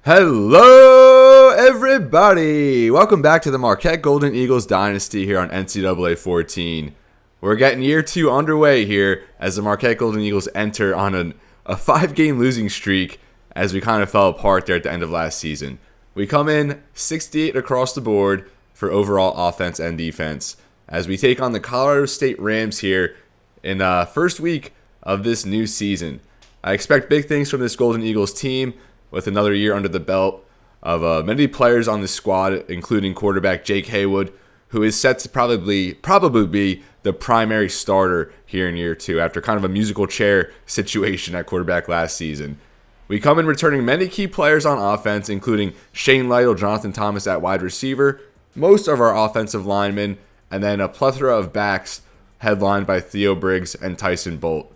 Hello, everybody! Welcome back to the Marquette Golden Eagles Dynasty here on NCAA 14. We're getting year 2 underway here as the Marquette Golden Eagles enter on a 5-game losing streak as we kind of fell apart there at the end of last season. We come in 68 across the board for overall offense and defense as we take on the Colorado State Rams here in the first week of this new season. I expect big things from this Golden Eagles team, with another year under the belt of many players on the squad, including quarterback Jake Haywood, who is set to probably be the primary starter here in year 2 after kind of a musical chair situation at quarterback last season. We come in returning many key players on offense, including Shane Lytle, Jonathan Thomas at wide receiver, most of our offensive linemen, and then a plethora of backs headlined by Theo Briggs and Tyson Bolt.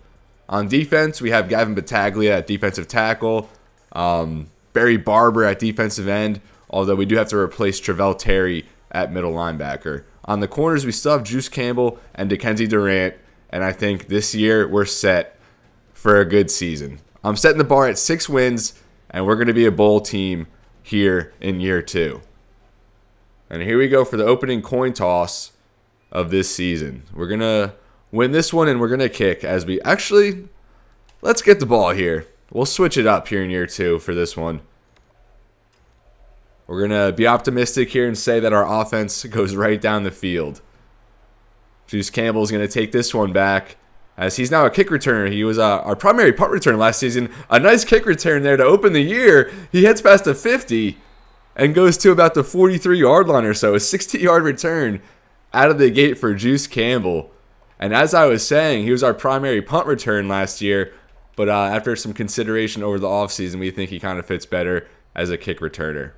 On defense, we have Gavin Battaglia at defensive tackle, Barry Barber at defensive end, although we do have to replace Travell Terry at middle linebacker. On the corners, we still have Juice Campbell and Dickenzie Durant, and I think this year we're set for a good season. I'm setting the bar at 6 wins, and we're going to be a bowl team here in year 2. And here we go for the opening coin toss of this season. We're going to win this one, and we're going to kick as we actually, let's get the ball here. We'll switch it up here in year 2 for this one. We're going to be optimistic here and say that our offense goes right down the field. Juice Campbell is going to take this one back as he's now a kick returner. He was our primary punt return last season. A nice kick return there to open the year. He heads past the 50 and goes to about the 43-yard line or so. A 60-yard return out of the gate for Juice Campbell. And as I was saying, he was our primary punt return last year. But after some consideration over the offseason, we think he kind of fits better as a kick returner.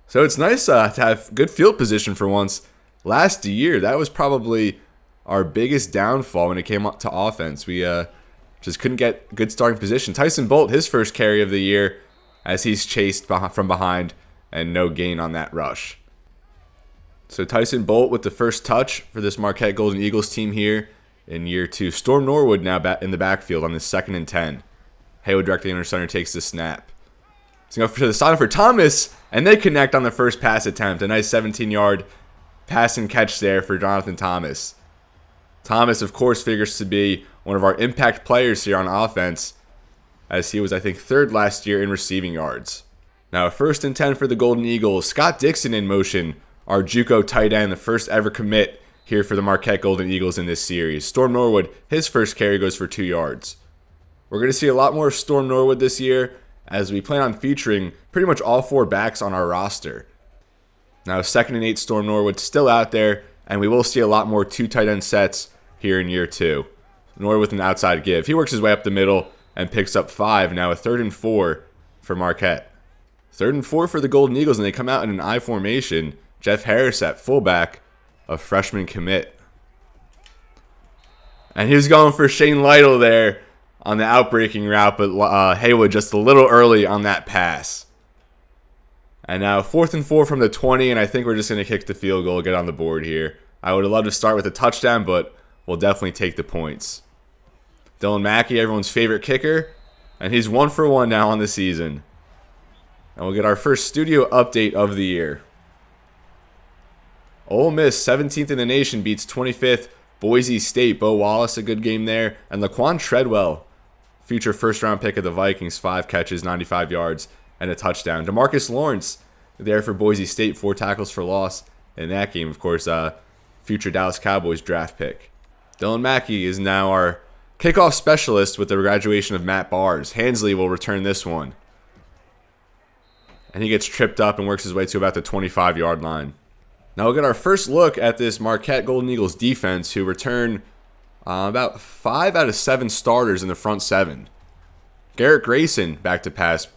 So it's nice to have good field position for once. Last year, that was probably our biggest downfall when it came up to offense. We just couldn't get good starting position. Tyson Bolt, his first carry of the year, as he's chased from behind and no gain on that rush. So Tyson Bolt with the first touch for this Marquette Golden Eagles team here in year 2. Storm Norwood now in the backfield on the 2nd and 10. Haywood directly under center takes the snap. He's going to go to the side for Thomas, and they connect on the first pass attempt. A nice 17-yard pass and catch there for Jonathan Thomas. Thomas, of course, figures to be one of our impact players here on offense, as he was, I think, 3rd last year in receiving yards. Now, 1st and 10 for the Golden Eagles. Scott Dixon in motion, our JUCO tight end, the first ever commit here for the Marquette Golden Eagles in this series. Storm Norwood, his first carry goes for 2 yards. We're going to see a lot more of Storm Norwood this year as we plan on featuring pretty much all 4 backs on our roster. Now 2nd and 8, Storm Norwood still out there, and we will see a lot more 2 tight end sets here in year 2. Norwood with an outside give. He works his way up the middle and picks up 5. Now a 3rd and 4 for Marquette. 3rd and 4 for the Golden Eagles, and they come out in an I formation. Jeff Harris at fullback, a freshman commit. And he was going for Shane Lytle there on the outbreaking route, but Haywood just a little early on that pass. And now 4th and 4 from the 20, and I think we're just going to kick the field goal, get on the board here. I would have loved to start with a touchdown, but we'll definitely take the points. Dylan Mackey, everyone's favorite kicker, and he's 1 for 1 now on the season. And we'll get our first studio update of the year. Ole Miss, 17th in the nation, beats 25th Boise State. Bo Wallace, a good game there. And Laquan Treadwell, future first-round pick of the Vikings, 5 catches, 95 yards, and a touchdown. DeMarcus Lawrence there for Boise State, 4 tackles for loss in that game. Of course, future Dallas Cowboys draft pick. Dylan Mackey is now our kickoff specialist with the graduation of Matt Bars. Hansley will return this one. And he gets tripped up and works his way to about the 25-yard line. Now we'll get our first look at this Marquette Golden Eagles defense, who return about 5 out of 7 starters in the front 7. Garrett Grayson back to pass,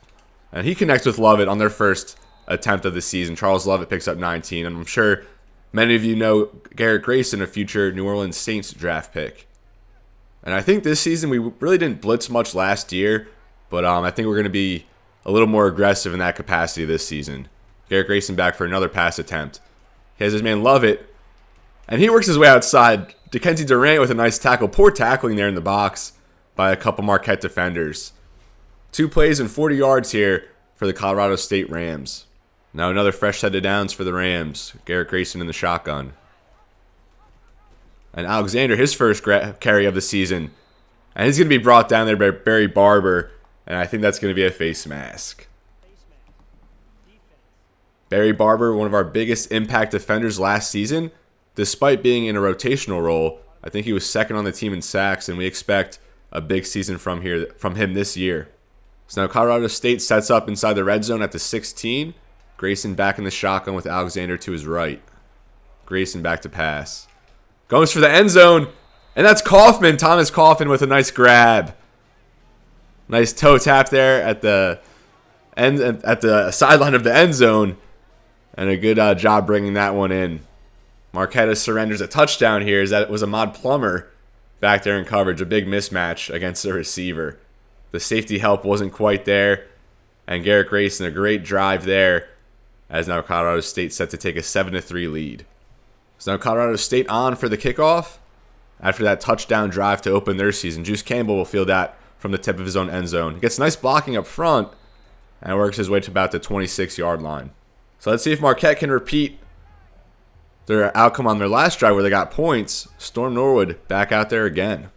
and he connects with Lovett on their first attempt of the season. Charles Lovett picks up 19, and I'm sure many of you know Garrett Grayson, a future New Orleans Saints draft pick. And I think this season we really didn't blitz much last year, but I think we're going to be a little more aggressive in that capacity this season. Garrett Grayson back for another pass attempt. He has his man Lovett, and he works his way outside. Dickenzie Durant with a nice tackle. Poor tackling there in the box by a couple Marquette defenders. 2 plays and 40 yards here for the Colorado State Rams. Now another fresh set of downs for the Rams. Garrett Grayson in the shotgun. And Alexander, his first carry of the season. And he's going to be brought down there by Barry Barber. And I think that's going to be a face mask. Barry Barber, one of our biggest impact defenders last season. Despite being in a rotational role, I think he was second on the team in sacks. And we expect a big season from him this year. So now Colorado State sets up inside the red zone at the 16. Grayson back in the shotgun with Alexander to his right. Grayson back to pass. Goes for the end zone. And that's Kaufman. Thomas Kaufman with a nice grab. Nice toe tap there at the sideline of the end zone. And a good job bringing that one in. Marquette surrenders a touchdown here. That was Ahmad Plummer back there in coverage. A big mismatch against the receiver. The safety help wasn't quite there. And Garrett Grayson, a great drive there. As now Colorado State set to take a 7-3 lead. So now Colorado State on for the kickoff. After that touchdown drive to open their season, Juice Campbell will field that from the tip of his own end zone. He gets nice blocking up front and works his way to about the 26-yard line. So let's see if Marquette can repeat their outcome on their last drive where they got points. Storm Norwood back out there again.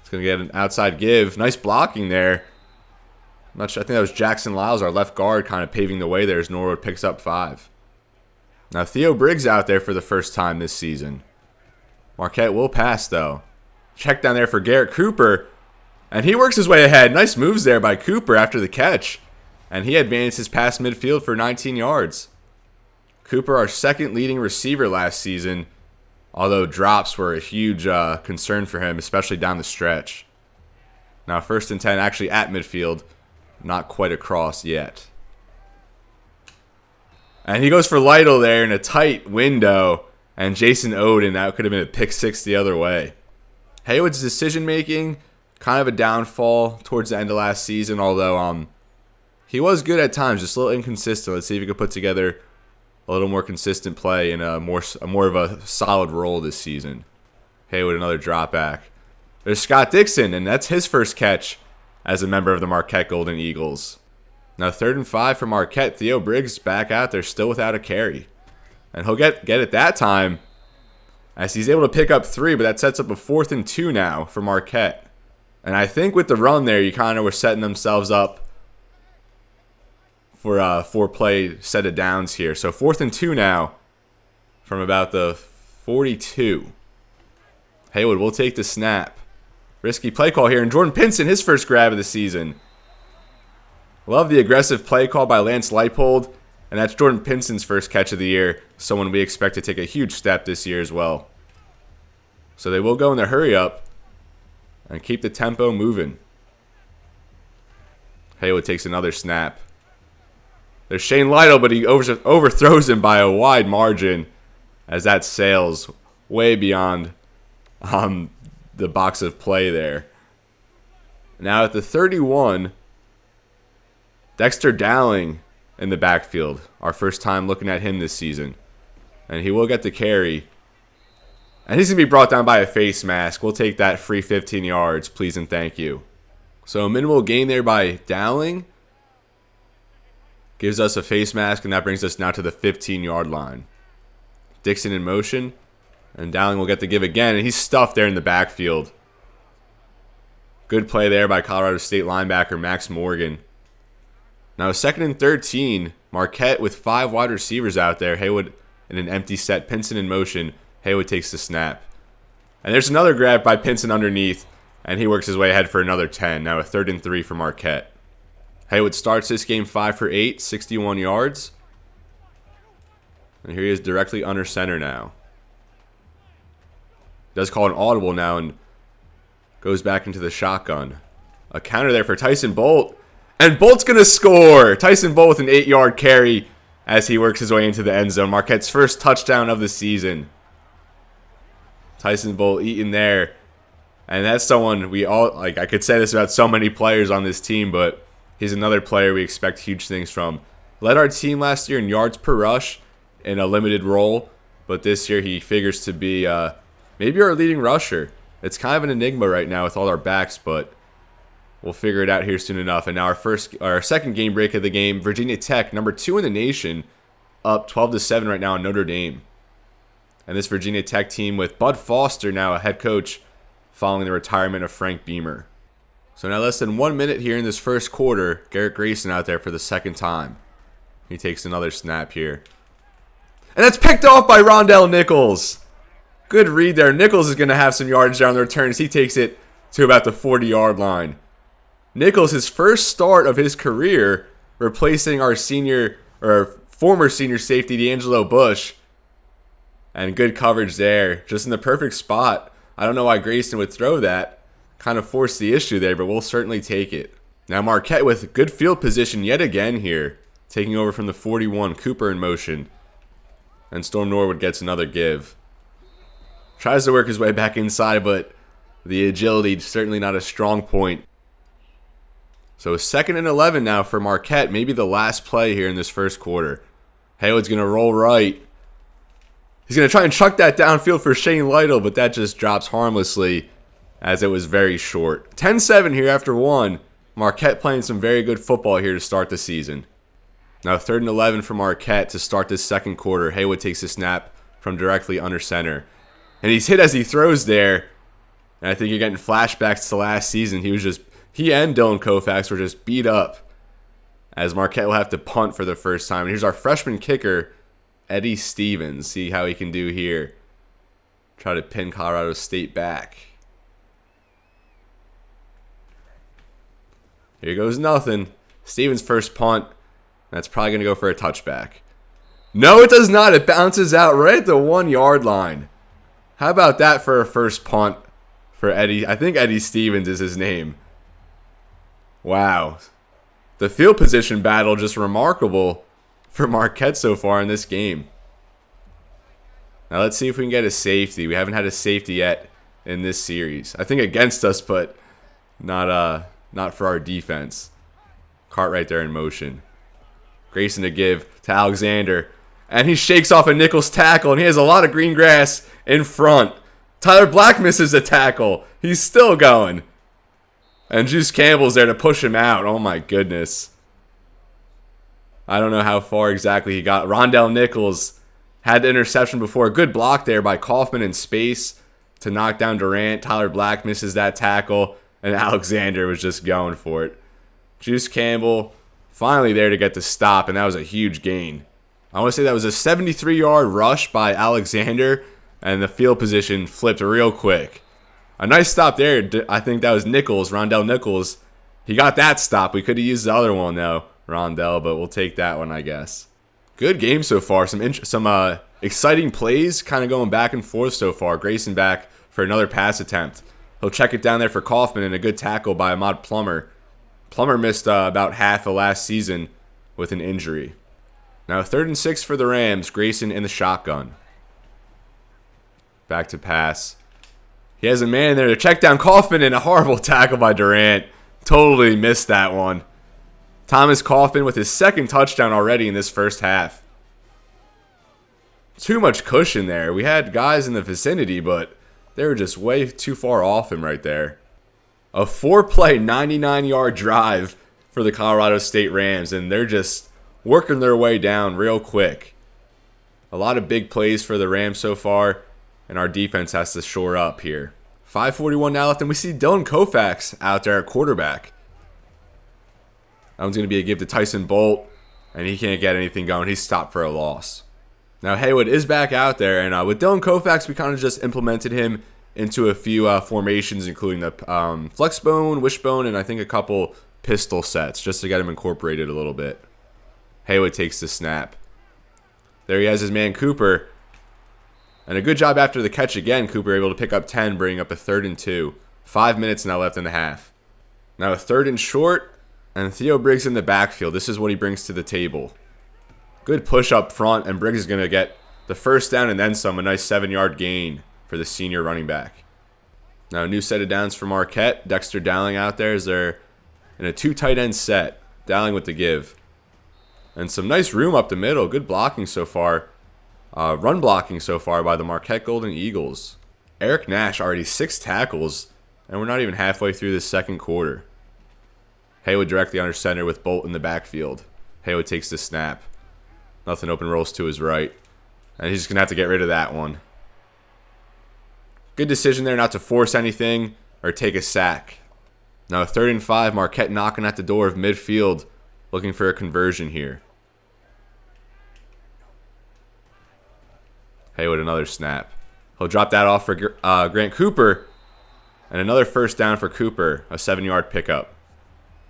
It's going to get an outside give. Nice blocking there. I think that was Jackson Lyles, our left guard, kind of paving the way there as Norwood picks up 5. Now Theo Briggs out there for the first time this season. Marquette will pass though. Check down there for Garrett Cooper. And he works his way ahead. Nice moves there by Cooper after the catch. And he advances past midfield for 19 yards. Cooper, our second leading receiver last season. Although drops were a huge concern for him, especially down the stretch. Now 1st and 10 actually at midfield. Not quite across yet. And he goes for Lytle there in a tight window. And Jason Oden, that could have been a pick 6 the other way. Haywood's decision making, kind of a downfall towards the end of last season. Although he was good at times, just a little inconsistent. Let's see if he could put together a little more consistent play in a more of a solid role this season. Haywood, another drop back. There's Scott Dixon, and that's his first catch as a member of the Marquette Golden Eagles. Now 3rd and 5 for Marquette. Theo Briggs back out there still without a carry. And he'll get it that time as he's able to pick up 3, but that sets up a 4th and 2 now for Marquette. And I think with the run there, you kind of were setting themselves up for a 4-play set of downs here. So 4th and 2 now from about the 42. Haywood will take the snap. Risky play call here. And Jordan Pinson, his first grab of the season. Love the aggressive play call by Lance Leipold. And that's Jordan Pinson's first catch of the year. Someone we expect to take a huge step this year as well. So they will go in the hurry up and keep the tempo moving. Haywood takes another snap. There's Shane Lytle, but he overthrows him by a wide margin as that sails way beyond the box of play there. Now at the 31, Dexter Dowling in the backfield. Our first time looking at him this season. And he will get the carry. And he's going to be brought down by a face mask. We'll take that free 15 yards, please and thank you. So a minimal gain there by Dowling. Gives us a face mask, and that brings us now to the 15-yard line. Dixon in motion. And Dowling will get the give again, and he's stuffed there in the backfield. Good play there by Colorado State linebacker Max Morgan. Now 2nd and 13. Marquette with 5 wide receivers out there. Haywood in an empty set. Pinson in motion. Haywood takes the snap. And there's another grab by Pinson underneath, and he works his way ahead for another 10. Now a 3rd and 3 for Marquette. Haywood starts this game 5 for 8, 61 yards. And here he is directly under center now. Does call an audible now and goes back into the shotgun. A counter there for Tyson Bolt. And Bolt's going to score. Tyson Bolt with an 8-yard carry as he works his way into the end zone. Marquette's first touchdown of the season. Tyson Bolt eating there. And that's someone we all, I could say this about so many players on this team, but he's another player we expect huge things from. Led our team last year in yards per rush in a limited role, but this year he figures to be maybe our leading rusher. It's kind of an enigma right now with all our backs, but We'll figure it out here soon enough. And now our second game break of the game, Virginia Tech, number 2 in the nation, up 12-7 right now on Notre Dame. And this Virginia Tech team with Bud Foster now a head coach following the retirement of Frank Beamer. So now less than 1 minute here in this first quarter. Garrett Grayson out there for the second time. He takes another snap here. And that's picked off by Rondell Nichols. Good read there. Nichols is going to have some yardage down the return as he takes it to about the 40-yard line. Nichols, his first start of his career, replacing our former senior safety, D'Angelo Bush. And good coverage there. Just in the perfect spot. I don't know why Grayson would throw that. Kind of forced the issue there, but we'll certainly take it. Now Marquette with good field position yet again here. Taking over from the 41, Cooper in motion. And Storm Norwood gets another give. Tries to work his way back inside, but the agility certainly not a strong point. So 2nd and 11 now for Marquette. Maybe the last play here in this first quarter. Haywood's going to roll right. He's going to try and chuck that downfield for Shane Lytle, but that just drops harmlessly as it was very short. 10-7 here after 1. Marquette playing some very good football here to start the season. Now 3rd and 11 for Marquette to start this second quarter. Haywood takes a snap from directly under center. And he's hit as he throws there. And I think you're getting flashbacks to last season. He and Dylan Koufax were just beat up as Marquette will have to punt for the first time. And here's our freshman kicker, Eddie Stevens. See how he can do here. Try to pin Colorado State back. Here goes nothing. Stevens' first punt. That's probably going to go for a touchback. No, it does not. It bounces out right at the 1-yard line. How about that for a first punt for Eddie? I think Eddie Stevens is his name. Wow. The field position battle just remarkable for Marquette so far in this game. Now let's see if we can get a safety. We haven't had a safety yet in this series. I think against us, but not for our defense. Cartwright there in motion. Grayson to give to Alexander. And he shakes off a Nichols tackle, and he has a lot of green grass in front. Tyler Black misses a tackle. He's still going. And Juice Campbell's there to push him out. Oh my goodness. I don't know how far exactly he got. Rondell Nichols had the interception before. Good block there by Kaufman in space to knock down Durant. Tyler Black misses that tackle, and Alexander was just going for it. Juice Campbell finally there to get the stop, and that was a huge gain. I want to say that was a 73-yard rush by Alexander, and the field position flipped real quick. A nice stop there. I think that was Nichols, Rondell Nichols. He got that stop. We could have used the other one, though, Rondell, but we'll take that one, I guess. Good game so far. Some exciting plays kind of going back and forth so far. Grayson back for another pass attempt. He'll check it down there for Kaufman, and a good tackle by Ahmad Plummer. Plummer missed about half of last season with an injury. Now 3rd and 6 for the Rams. Grayson in the shotgun. Back to pass. He has a man there to check down Kaufman, and a horrible tackle by Durant. Totally missed that one. Thomas Kaufman with his 2nd touchdown already in this first half. Too much cushion there. We had guys in the vicinity, but they were just way too far off him right there. A 4-play, 99-yard drive for the Colorado State Rams, and they're just working their way down real quick. A lot of big plays for the Rams so far, and our defense has to shore up here. 5:41 now left, and we see Dylan Koufax out there at quarterback. That one's going to be a give to Tyson Bolt, and he can't get anything going. He's stopped for a loss. Now Haywood is back out there, and with Dylan Koufax, we kind of just implemented him into a few formations, including the flex bone, wishbone, and I think a couple pistol sets, just to get him incorporated a little bit. Haywood takes the snap. There he has his man Cooper. And a good job after the catch again. Cooper able to pick up 10, bringing up a 3rd and 2. 5 minutes now left in the half. Now a 3rd and short, and Theo Briggs in the backfield. This is what he brings to the table. Good push up front, and Briggs is going to get the first down and then some. A nice 7-yard gain for the senior running back. Now a new set of downs for Marquette. Dexter Dowling out there as they're in a 2 tight end set. Dowling with the give. And some nice room up the middle. Good blocking so far. Run blocking so far by the Marquette Golden Eagles. Eric Nash already 6 tackles, and we're not even halfway through the second quarter. Haywood directly under center with Bolt in the backfield. Haywood takes the snap. Nothing open, rolls to his right. And he's just going to have to get rid of that one. Good decision there not to force anything or take a sack. Now 3rd and 5, Marquette knocking at the door of midfield, looking for a conversion here. Haywood, another snap. He'll drop that off for Grant Cooper. And another first down for Cooper, a 7-yard pickup.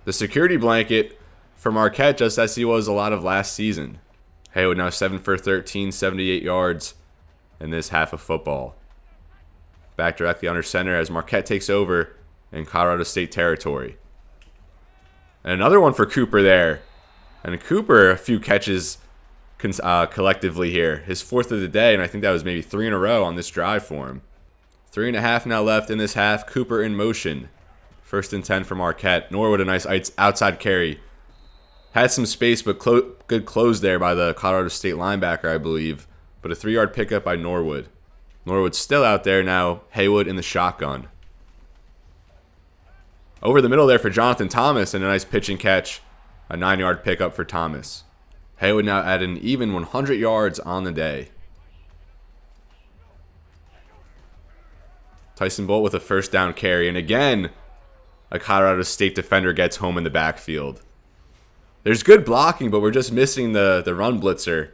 The security blanket for Marquette, just as he was a lot of last season. Haywood now 7 for 13, 78 yards in this half of football. Back directly under center as Marquette takes over in Colorado State territory. And another one for Cooper there. And Cooper, a few catches collectively here. His 4th of the day, and I think that was maybe 3 in a row on this drive for him. 3.5 now left in this half. Cooper in motion. 1st and 10 for Marquette. Norwood, a nice outside carry. Had some space, but good close there by the Colorado State linebacker, I believe. But a 3-yard pickup by Norwood. Norwood's still out there now. Haywood in the shotgun. Over the middle there for Jonathan Thomas, and a nice pitch and catch. A 9-yard pickup for Thomas. Haywood now at an even 100 yards on the day. Tyson Bolt with a first down carry. And again, a Colorado State defender gets home in the backfield. There's good blocking, but we're just missing the run blitzer,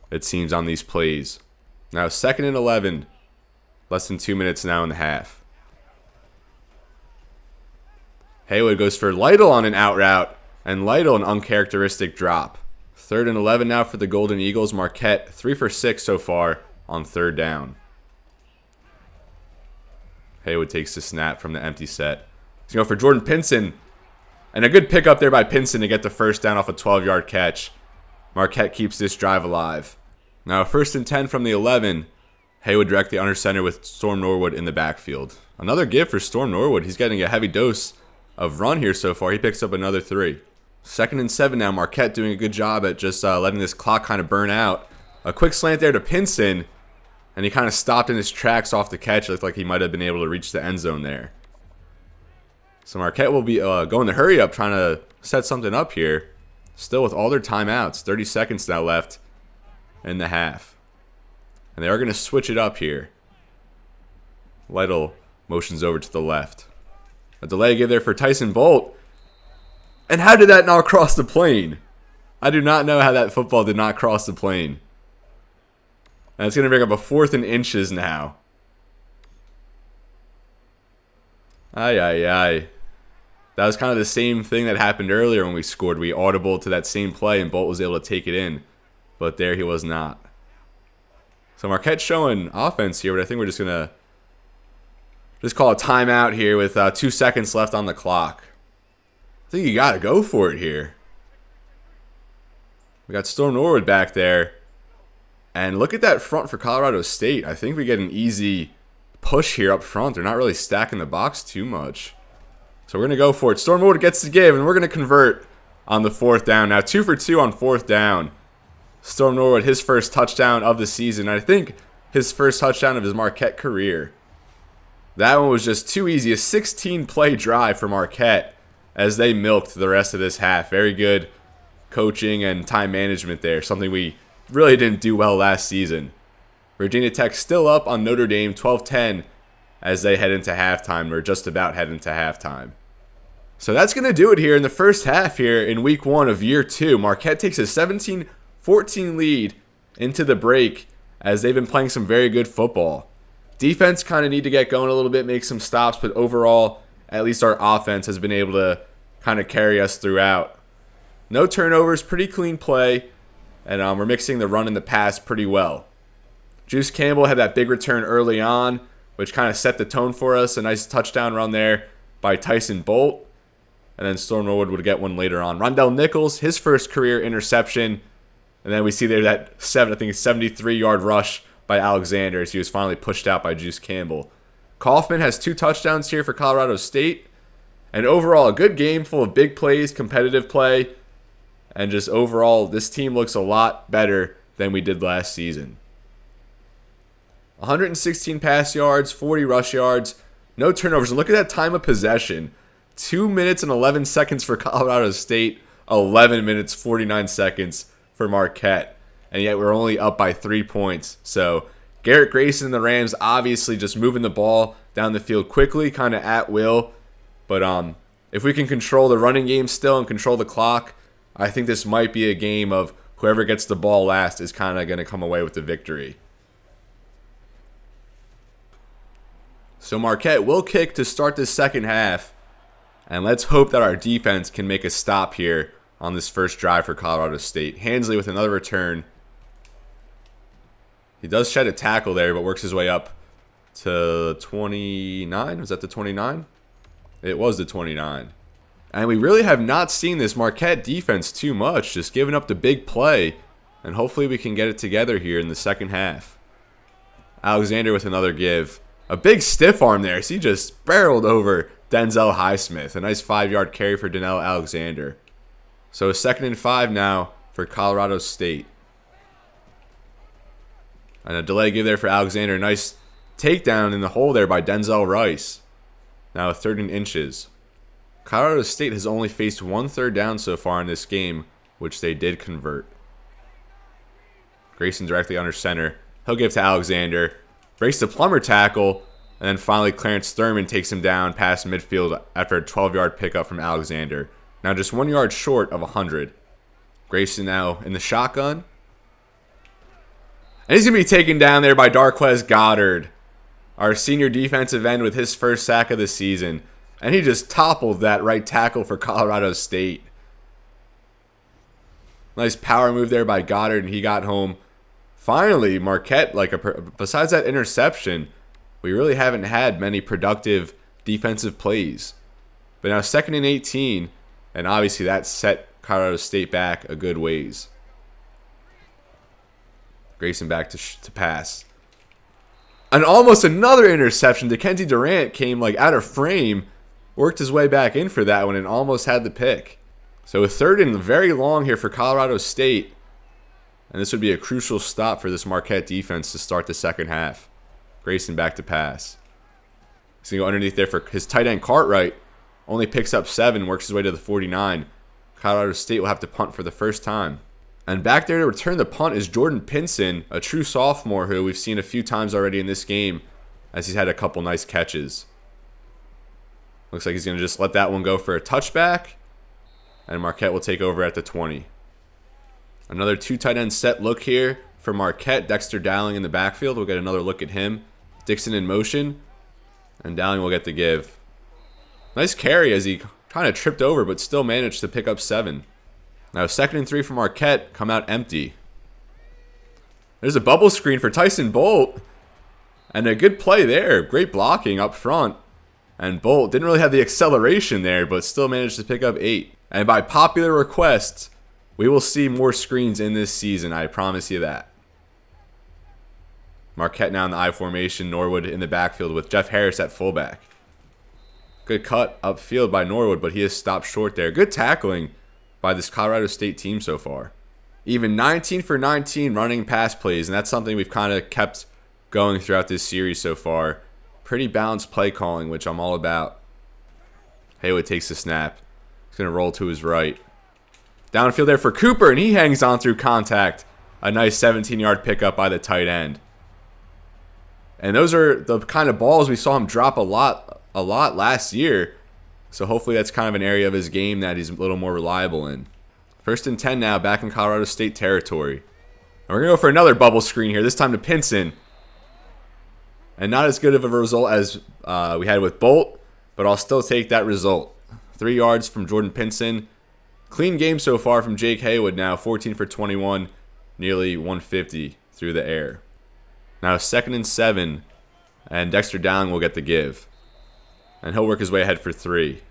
it seems, on these plays. Now 2nd and 11. Less than 2 minutes now in the half. Haywood goes for Lytle on an out route. And Lytle an uncharacteristic drop. 3rd and 11 now for the Golden Eagles. Marquette 3 for 6 so far on 3rd down. Haywood takes the snap from the empty set. He's going to go for Jordan Pinson. And a good pickup there by Pinson to get the first down off a 12-yard catch. Marquette keeps this drive alive. Now 1st and 10 from the 11. Haywood directly under center with Storm Norwood in the backfield. Another give for Storm Norwood. He's getting a heavy dose of run here so far. He picks up another 3. 2nd and 7 now. Marquette doing a good job at just letting this clock kind of burn out. A quick slant there to Pinson. And he kind of stopped in his tracks off the catch. It looked like he might have been able to reach the end zone there. So Marquette will be going to hurry up, trying to set something up here. Still with all their timeouts. 30 seconds now left in the half. And they are going to switch it up here. Lytle motions over to the left. A delay give there for Tyson Bolt. And how did that not cross the plane? I do not know how that football did not cross the plane. And it's going to bring up a 4th and inches now. That was kind of the same thing that happened earlier when we scored. We audible to that same play and Bolt was able to take it in. But there he was not. So Marquette showing offense here, but I think we're just going to call a timeout here with 2 seconds left on the clock. I think you got to go for it here. We got Storm Norwood back there. And look at that front for Colorado State. I think we get an easy push here up front. They're not really stacking the box too much. So we're going to go for it. Storm Norwood gets the give, and we're going to convert on the 4th down. Now 2 for 2 on 4th down. Storm Norwood, his first touchdown of the season. I think his first touchdown of his Marquette career. That one was just too easy. A 16-play drive for Marquette as they milked the rest of this half. Very good coaching and time management there. Something we really didn't do well last season. Virginia Tech still up on Notre Dame 12-10 as they head into halftime. Or just about head into halftime. So that's going to do it here in the first half here in week 1 of year 2. Marquette takes a 17-14 lead into the break as they've been playing some very good football. Defense kind of need to get going a little bit, make some stops, but overall, at least our offense has been able to kind of carry us throughout. No turnovers, pretty clean play, and we're mixing the run and the pass pretty well. Juice Campbell had that big return early on, which kind of set the tone for us. A nice touchdown run there by Tyson Bolt. And then Storm Norwood would get one later on. Rondell Nichols, his first career interception. And then we see there that 73-yard rush by Alexander as he was finally pushed out by Juice Campbell. Kaufman has 2 touchdowns here for Colorado State. And overall, a good game full of big plays, competitive play. And just overall, this team looks a lot better than we did last season. 116 pass yards, 40 rush yards, no turnovers. And look at that time of possession. 2 minutes and 11 seconds for Colorado State, 11 minutes 49 seconds for Marquette. And yet we're only up by 3 points. So Garrett Grayson and the Rams obviously just moving the ball down the field quickly, kind of at will. But if we can control the running game still and control the clock, I think this might be a game of whoever gets the ball last is kind of going to come away with the victory. So Marquette will kick to start the second half. And let's hope that our defense can make a stop here on this first drive for Colorado State. Hansley with another return. He does shed a tackle there, but works his way up to 29. Was that the 29? It was the 29. And we really have not seen this Marquette defense too much, just giving up the big play. And hopefully we can get it together here in the second half. Alexander with another give. A big stiff arm there. So he just barreled over Denzel Highsmith. A nice 5-yard carry for Donnell Alexander. So a 2nd and 5 now for Colorado State. And a delay give there for Alexander. Nice takedown in the hole there by Denzel Rice. Now a 3rd and inches. Colorado State has only faced 1 third down so far in this game, which they did convert. Grayson directly under center. He'll give to Alexander. Breaks the Plummer tackle. And then finally Clarence Thurman takes him down past midfield after a 12-yard pickup from Alexander. Now just 1 yard short of 100. Grayson now in the shotgun. And he's going to be taken down there by Darquez Goddard, our senior defensive end with his first sack of the season. And he just toppled that right tackle for Colorado State. Nice power move there by Goddard, and he got home. Finally, Marquette, besides that interception, we really haven't had many productive defensive plays. But now 2nd and 18, and obviously that set Colorado State back a good ways. Grayson back to pass. And almost another interception. Dickenzie Durant came out of frame, worked his way back in for that one, and almost had the pick. So a 3rd and very long here for Colorado State. And this would be a crucial stop for this Marquette defense to start the second half. Grayson back to pass. He's going to go underneath there for his tight end Cartwright. Only picks up 7, works his way to the 49. Colorado State will have to punt for the first time. And back there to return the punt is Jordan Pinson, a true sophomore who we've seen a few times already in this game as he's had a couple nice catches. Looks like he's going to just let that one go for a touchback. And Marquette will take over at the 20. Another 2 tight end set look here for Marquette. Dexter Dowling in the backfield. We'll get another look at him. Dixon in motion. And Dowling will get the give. Nice carry as he kind of tripped over but still managed to pick up 7. Now 2nd and 3 for Marquette. Come out empty. There's a bubble screen for Tyson Bolt. And a good play there. Great blocking up front. And Bolt didn't really have the acceleration there, but still managed to pick up 8. And by popular request, we will see more screens in this season. I promise you that. Marquette now in the I formation. Norwood in the backfield with Jeff Harris at fullback. Good cut upfield by Norwood, but he has stopped short there. Good tackling by this Colorado State team so far. Even 19 for 19 running pass plays, and that's something we've kind of kept going throughout this series so far. Pretty balanced play calling, which I'm all about. Haywood takes the snap. He's going to roll to his right. Downfield there for Cooper, and he hangs on through contact. A nice 17-yard pickup by the tight end. And those are the kind of balls we saw him drop a lot last year. So hopefully that's kind of an area of his game that he's a little more reliable in. 1st and 10 now, back in Colorado State territory. And we're going to go for another bubble screen here, this time to Pinson. And not as good of a result as we had with Bolt, but I'll still take that result. 3 yards from Jordan Pinson. Clean game so far from Jake Haywood now, 14 for 21, nearly 150 through the air. Now 2nd and 7, and Dexter Dowling will get the give. And he'll work his way ahead for 3.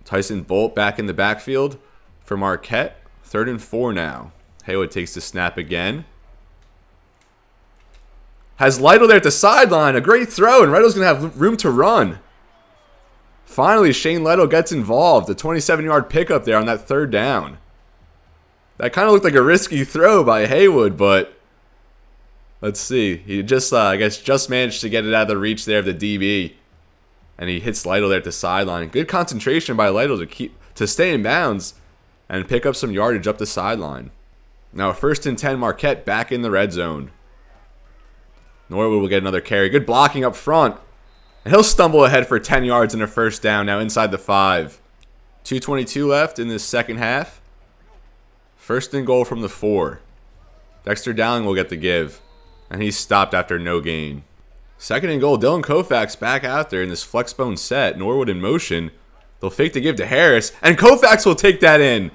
Tyson Bolt back in the backfield for Marquette. 3rd and 4 now. Haywood takes the snap again. Has Lytle there at the sideline. A great throw, and Lytle's going to have room to run. Finally, Shane Lytle gets involved. A 27-yard pickup there on that 3rd down. That kind of looked like a risky throw by Haywood, but let's see. He just, just managed to get it out of the reach there of the DB. And he hits Lytle there at the sideline. Good concentration by Lytle to stay in bounds and pick up some yardage up the sideline. Now 1st and 10, Marquette back in the red zone. Norwood will get another carry. Good blocking up front. And he'll stumble ahead for 10 yards and a first down now inside the 5. 2:22 left in this second half. 1st and goal from the 4. Dexter Dowling will get the give. And he's stopped after no gain. 2nd and goal. Dylan Koufax back out there in this flexbone set. Norwood in motion. They'll fake the give to Harris. And Koufax will take that in.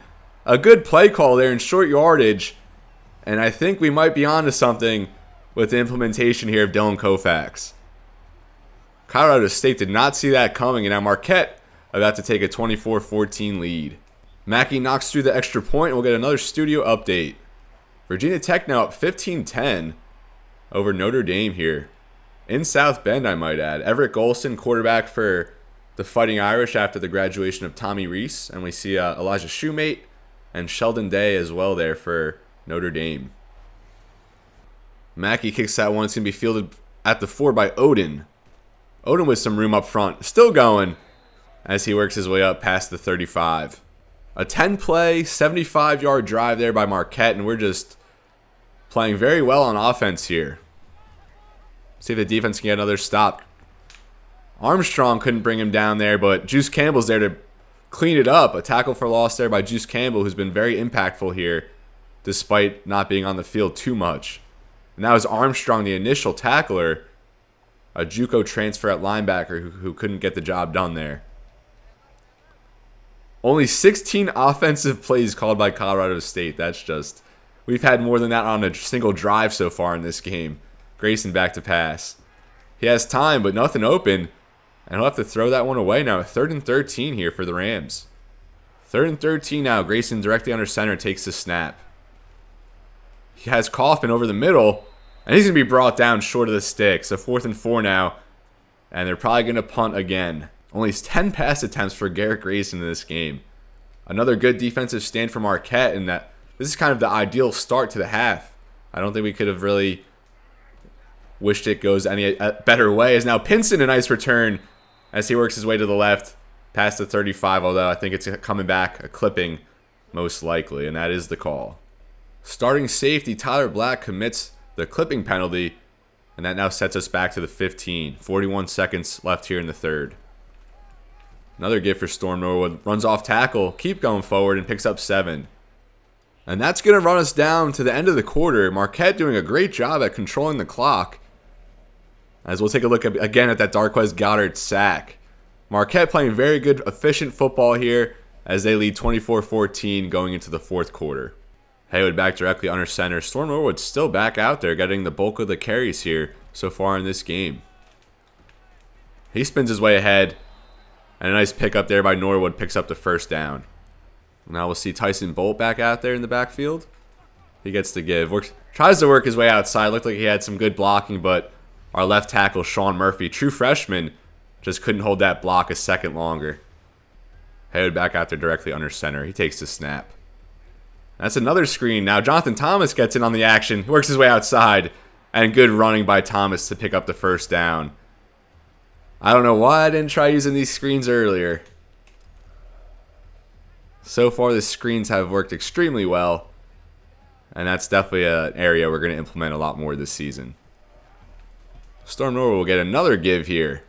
A good play call there in short yardage. And I think we might be onto something with the implementation here of Dylan Koufax. Colorado State did not see that coming. And now Marquette about to take a 24-14 lead. Mackey knocks through the extra point. And we'll get another studio update. Virginia Tech now up 15-10 over Notre Dame here. In South Bend, I might add. Everett Golson, quarterback for the Fighting Irish after the graduation of Tommy Rees. And we see Elijah Shoemate and Sheldon Day as well there for Notre Dame. Mackey kicks that one. It's going to be fielded at the 4 by Odin. Odin with some room up front. Still going as he works his way up past the 35. A 10-play, 75-yard drive there by Marquette. And we're just playing very well on offense here. See if the defense can get another stop. Armstrong couldn't bring him down there, but Juice Campbell's there to clean it up. A tackle for loss there by Juice Campbell, who's been very impactful here, despite not being on the field too much. And that was Armstrong, the initial tackler, a JUCO transfer at linebacker who couldn't get the job done there. Only 16 offensive plays called by Colorado State. That's just... We've had more than that on a single drive so far in this game. Grayson back to pass. He has time, but nothing open. And he'll have to throw that one away now. 3rd and 13 here for the Rams. 3rd and 13 now. Grayson directly under center takes the snap. He has Kaufman over the middle. And he's going to be brought down short of the stick. So 4th and 4 now. And they're probably going to punt again. Only 10 pass attempts for Garrett Grayson in this game. Another good defensive stand for Marquette. And that this is kind of the ideal start to the half. I don't think we could have really wished it goes any better way. As now Pinson, a nice return as he works his way to the left past the 35. Although I think it's coming back a clipping most likely. And that is the call. Starting safety Tyler Black commits the clipping penalty. And that now sets us back to the 15. 41 seconds left here in the 3rd. Another give for Storm Norwood. Runs off tackle. Keep going forward and picks up 7. And that's going to run us down to the end of the quarter. Marquette doing a great job at controlling the clock. As we'll take a look again at that Darquez Goddard sack. Marquette playing very good, efficient football here as they lead 24-14 going into the 4th quarter. Haywood back directly under center. Storm Norwood still back out there getting the bulk of the carries here so far in this game. He spins his way ahead. And a nice pickup there by Norwood picks up the first down. Now we'll see Tyson Bolt back out there in the backfield. He gets the give. Tries to work his way outside. Looked like he had some good blocking, but our left tackle, Sean Murphy, true freshman, just couldn't hold that block a second longer. Haywood back out there directly under center. He takes the snap. That's another screen. Now Jonathan Thomas gets in on the action. Works his way outside. And good running by Thomas to pick up the first down. I don't know why I didn't try using these screens earlier. So far, the screens have worked extremely well. And that's definitely an area we're going to implement a lot more this season. Storm Norwood will get another give here.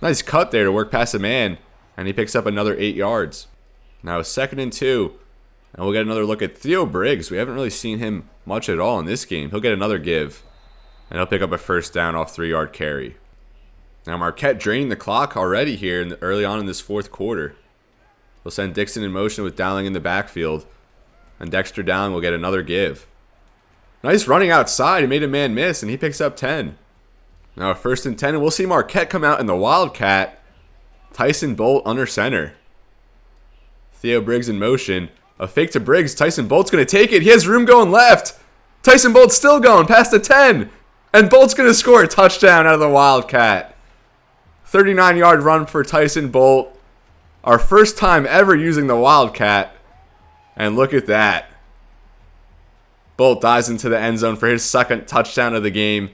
Nice cut there to work past a man. And he picks up another 8 yards. Now 2nd and 2. And we'll get another look at Theo Briggs. We haven't really seen him much at all in this game. He'll get another give. And he'll pick up a first down off 3-yard carry. Now Marquette draining the clock already here early on in this 4th quarter. They'll send Dixon in motion with Dowling in the backfield. And Dexter Dowling will get another give. Nice running outside. He made a man miss, and he picks up 10. Now 1st and 10, and we'll see Marquette come out in the Wildcat. Tyson Bolt under center. Theo Briggs in motion. A fake to Briggs. Tyson Bolt's going to take it. He has room going left. Tyson Bolt's still going past the 10. And Bolt's going to score a touchdown out of the Wildcat. 39-yard run for Tyson Bolt. Our first time ever using the Wildcat. And look at that. Bolt dives into the end zone for his 2nd touchdown of the game.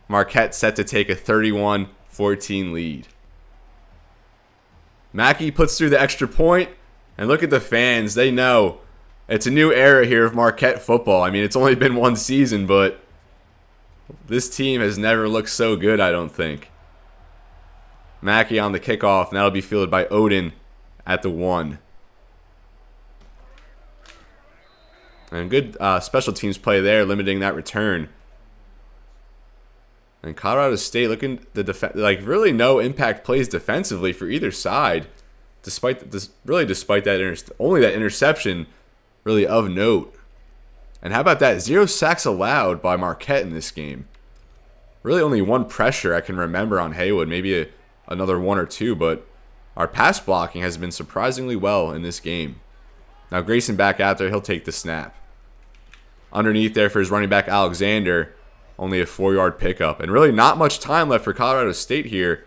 Marquette set to take a 31-14 lead. Mackey puts through the extra point, and look at the fans. They know it's a new era here of Marquette football. I mean, it's only been one season, but this team has never looked so good, I don't think. Mackey on the kickoff, and that'll be fielded by Odin at the 1. And good special teams play there, limiting that return. And Colorado State looking like really no impact plays defensively for either side, despite that only that interception really of note. And how about that? 0 sacks allowed by Marquette in this game. Really only one pressure I can remember on Haywood, maybe another 1 or 2, but our pass blocking has been surprisingly well in this game. Now Grayson back out there, he'll take the snap. Underneath there for his running back Alexander, only a 4-yard pickup. And really not much time left for Colorado State here,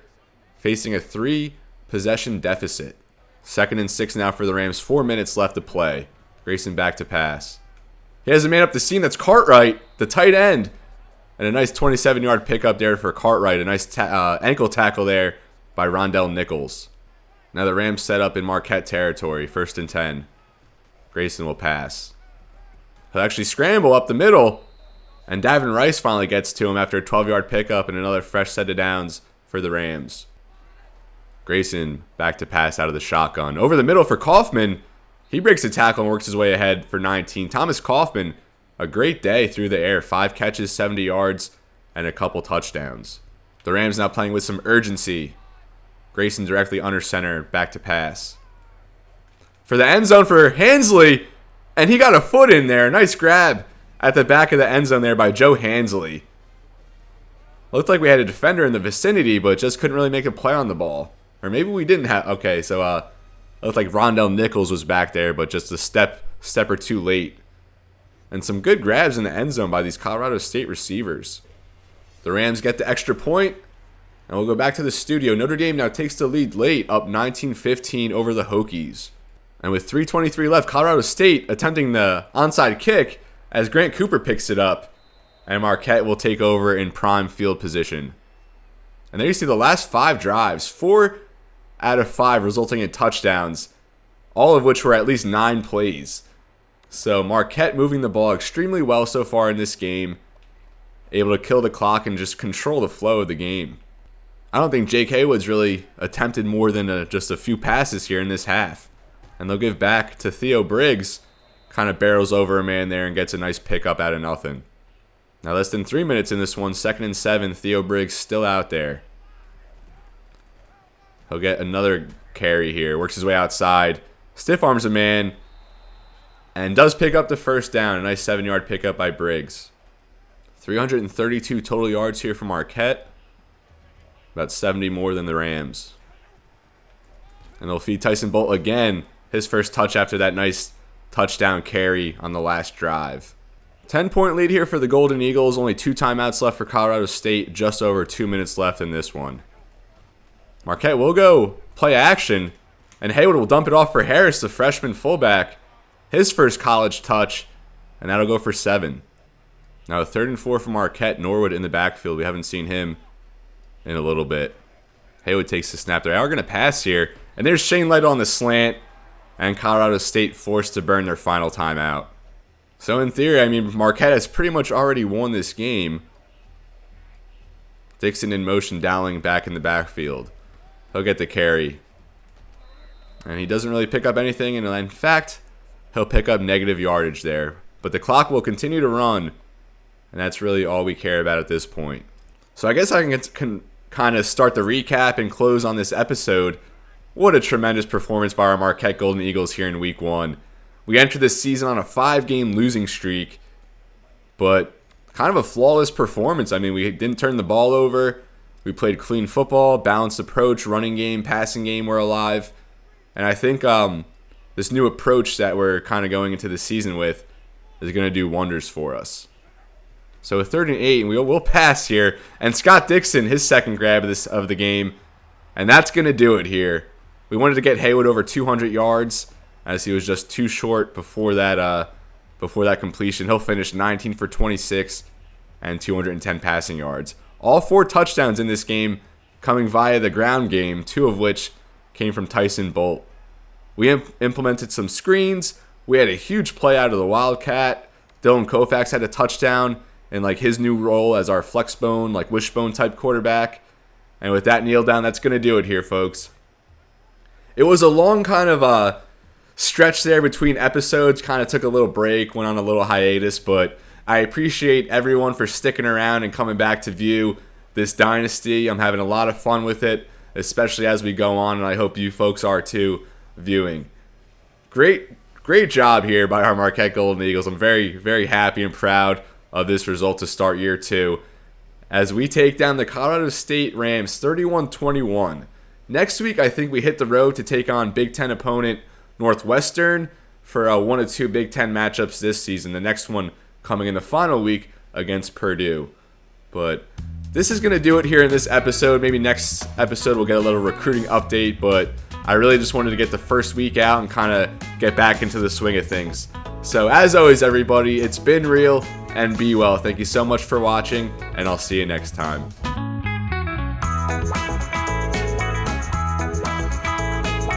facing a 3-possession deficit. 2nd and 6 now for the Rams, 4 minutes left to play. Grayson back to pass. He has a man up the seam, that's Cartwright, the tight end. And a nice 27-yard pickup there for Cartwright. A nice ankle tackle there by Rondell Nichols. Now the Rams set up in Marquette territory, 1st and 10. Grayson will pass. He'll actually scramble up the middle. And Davin Rice finally gets to him after a 12-yard pickup and another fresh set of downs for the Rams. Grayson back to pass out of the shotgun. Over the middle for Kaufman. He breaks the tackle and works his way ahead for 19. Thomas Kaufman, a great day through the air. 5 catches, 70 yards, and a couple touchdowns. The Rams now playing with some urgency. Grayson directly under center, back to pass. For the end zone for Hansley, and he got a foot in there. Nice grab at the back of the end zone there by Joe Hansley. Looked like we had a defender in the vicinity, but just couldn't really make a play on the ball. Or maybe we didn't have... Okay, so it looked like Rondell Nichols was back there, but just a step or two late. And some good grabs in the end zone by these Colorado State receivers. The Rams get the extra point, and we'll go back to the studio. Notre Dame now takes the lead late, up 19-15 over the Hokies. And with 3:23 left, Colorado State attempting the onside kick as Grant Cooper picks it up, and Marquette will take over in prime field position. And there you see the last 5 drives, 4 out of 5 resulting in touchdowns, all of which were at least 9 plays. So Marquette moving the ball extremely well so far in this game, able to kill the clock and just control the flow of the game. I don't think Jake Haywood's really attempted more than just a few passes here in this half. And they'll give back to Theo Briggs. Kind of barrels over a man there and gets a nice pickup out of nothing. Now less than 3 minutes in this one. 2nd and 7. Theo Briggs still out there. He'll get another carry here. Works his way outside. Stiff arms a man. And does pick up the first down. A nice 7-yard pickup by Briggs. 332 total yards here for Marquette. About 70 more than the Rams. And they'll feed Tyson Bolt again. His first touch after that nice touchdown carry on the last drive. 10-point lead here for the Golden Eagles. Only 2 timeouts left for Colorado State. Just over 2 minutes left in this one. Marquette will go play action. And Haywood will dump it off for Harris, the freshman fullback. His first college touch. And that'll go for 7. Now 3rd and 4 for Marquette. Norwood in the backfield. We haven't seen him in a little bit. Haywood takes the snap. They are going to pass here. And there's Shane Light on the slant. And Colorado State forced to burn their final timeout. So in theory, I mean, Marquette has pretty much already won this game. Dixon in motion, Dowling back in the backfield. He'll get the carry. And he doesn't really pick up anything. And in fact, he'll pick up negative yardage there. But the clock will continue to run. And that's really all we care about at this point. So I guess I can kind of start the recap and close on this episode. What a tremendous performance by our Marquette Golden Eagles here in Week 1. We entered this season on a 5-game losing streak, but kind of a flawless performance. I mean, we didn't turn the ball over. We played clean football, balanced approach, running game, passing game were alive. And I think this new approach that we're kind of going into the season with is going to do wonders for us. So a 3rd and 8, and we'll pass here. And Scott Dixon, his second grab of the game. And that's going to do it here. We wanted to get Haywood over 200 yards, as he was just too short before that completion. He'll finish 19 for 26 and 210 passing yards. All 4 touchdowns in this game coming via the ground game, 2 of which came from Tyson Bolt. We implemented some screens. We had a huge play out of the Wildcat. Dylan Koufax had a touchdown in like his new role as our flexbone, like wishbone type quarterback. And with that kneel down, that's going to do it here, folks. It was a long kind of stretch there between episodes. Kind of took a little break, went on a little hiatus, but I appreciate everyone for sticking around and coming back to view this dynasty. I'm having a lot of fun with it, especially as we go on, and I hope you folks are too viewing. Great job here by our Marquette Golden Eagles. I'm very, very happy and proud of this result to start year 2 as we take down the Colorado State Rams 31-21. Next week, I think we hit the road to take on Big Ten opponent Northwestern for one of 2 Big Ten matchups this season. The next one coming in the final week against Purdue. But this is going to do it here in this episode. Maybe next episode we'll get a little recruiting update, but I really just wanted to get the first week out and kind of get back into the swing of things. So as always, everybody, it's been real and be well. Thank you so much for watching, and I'll see you next time.